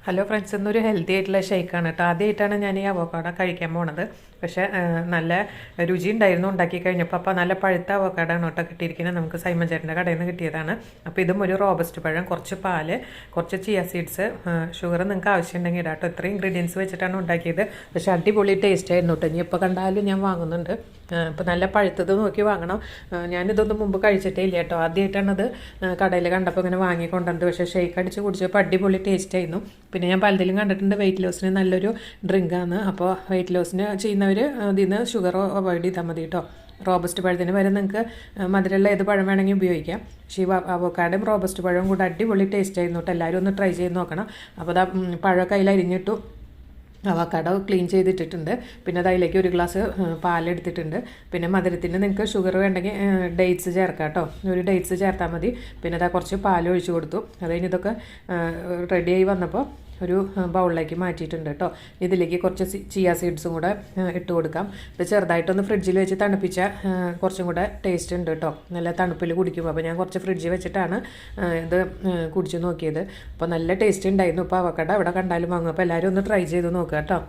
Hello friends, ഇന്നൊരു healthy ആയിട്ടുള്ള ഷേക്കാണ് കേട്ടോ. ആദ്യമായിട്ടാണ് ഞാൻ ഈ അവോക്കാഡോ കഴിക്കാൻ പോണത്. പക്ഷേ നല്ല രുചി ഉണ്ടായിരുന്നു ഉണ്ടാക്കി കഴിഞ്ഞപ്പോൾ. അപ്പോൾ നല്ല പഴുത്ത അവോക്കാഡാണ് കേട്ടോ കിട്ടിയിരിക്കുന്നത്. നമുക്ക് സൈമൺ ചേട്ടൻ്റെ കടയിൽ നിന്ന് കിട്ടിയതാണ്. അപ്പോൾ ഇതും ഒരു റോബസ്റ്റ് പഴം, കുറച്ച് പാല്, കുറച്ച് ചിയ സീഡ്സ്, ഷുഗർ നിങ്ങൾക്ക് ആവശ്യമുണ്ടെങ്കിൽ ഇടാം കേട്ടോ. ഇത്രയും ഇൻഗ്രീഡിയൻസ് വെച്ചിട്ടാണ് ഉണ്ടാക്കിയത്. പക്ഷേ അടിപൊളി ടേസ്റ്റ് ആയിരുന്നു കേട്ടോ. ഇനി ഇപ്പോൾ കണ്ടാലും ഞാൻ വാങ്ങുന്നുണ്ട്. ഇപ്പോൾ നല്ല പഴുത്തത് നോക്കി വാങ്ങണം. ഞാനിതൊന്നും മുമ്പ് കഴിച്ചിട്ടേ ഇല്ല കേട്ടോ. ആദ്യമായിട്ടാണത് കടയിൽ കണ്ടപ്പോൾ ഇങ്ങനെ വാങ്ങിക്കൊണ്ടത്. പക്ഷേ ഷേക്ക് അടിച്ച് കുടിച്ചപ്പോൾ അടിപൊളി ടേസ്റ്റ് ആയിരുന്നു. പിന്നെ ഞാൻ പലതിലും കണ്ടിട്ടുണ്ട് വെയിറ്റ് ലോസിന് നല്ലൊരു ഡ്രിങ്കാണ്. അപ്പോൾ വെയിറ്റ് ലോസിന് ചെയ്യുന്നവർ അതിൽ നിന്ന് ഷുഗർ അവോയ്ഡ് ചെയ്താൽ മതി കേട്ടോ. റോബസ്റ്റ് പഴത്തിന് വരെ നിങ്ങൾക്ക് മധുരമുള്ള ഏത് പഴം വേണമെങ്കിൽ ഉപയോഗിക്കാം. പക്ഷേ ഈ അവോക്കാഡും റോബസ്റ്റ് പഴവും കൂടെ അടിപൊളി ടേസ്റ്റ് ആയിരുന്നു കേട്ടോ. എല്ലാവരും ഒന്ന് ട്രൈ ചെയ്ത് നോക്കണം. അപ്പോൾ അതാ പഴമൊക്കെ അതിൽ അരിഞ്ഞിട്ടു. Avocado clean ചെയ്തിട്ടിട്ടുണ്ട്. പിന്നെ അതിലേക്ക് ഒരു ഗ്ലാസ് പാലെടുത്തിട്ടുണ്ട്. പിന്നെ മധുരത്തിന് നിങ്ങൾക്ക് ഷുഗർ വേണ്ടെങ്കിൽ ഡേറ്റ്സ് ചേർക്കാം കേട്ടോ. ഒരു ഡേറ്റ്സ് ചേർത്താൽ മതി. പിന്നെ അതാ കുറച്ച് പാൽ ഒഴിച്ച് കൊടുത്തു. അത് കഴിഞ്ഞ് ഇതൊക്കെ റെഡിയായി വന്നപ്പോൾ ഒരു ബൗളിലേക്ക് മാറ്റിയിട്ടുണ്ട് കേട്ടോ. ഇതിലേക്ക് കുറച്ച് ചിയ സീഡ്സും കൂടെ ഇട്ട് കൊടുക്കാം. ഇത് ചെറുതായിട്ടൊന്ന് ഫ്രിഡ്ജിൽ വെച്ച് തണുപ്പിച്ചാൽ കുറച്ചും കൂടെ ടേസ്റ്റ് ഉണ്ട് കേട്ടോ. നല്ല തണുപ്പിൽ കുടിക്കും. അപ്പോൾ ഞാൻ കുറച്ച് ഫ്രിഡ്ജിൽ വെച്ചിട്ടാണ് ഇത് കുടിച്ച് നോക്കിയത്. അപ്പോൾ നല്ല ടേസ്റ്റ് ഉണ്ടായിരുന്നു. ഇപ്പോൾ അവക്കട എവിടെ കണ്ടാലും വാങ്ങും. അപ്പോൾ എല്ലാവരും ഒന്ന് ട്രൈ ചെയ്ത് നോക്കുക കേട്ടോ.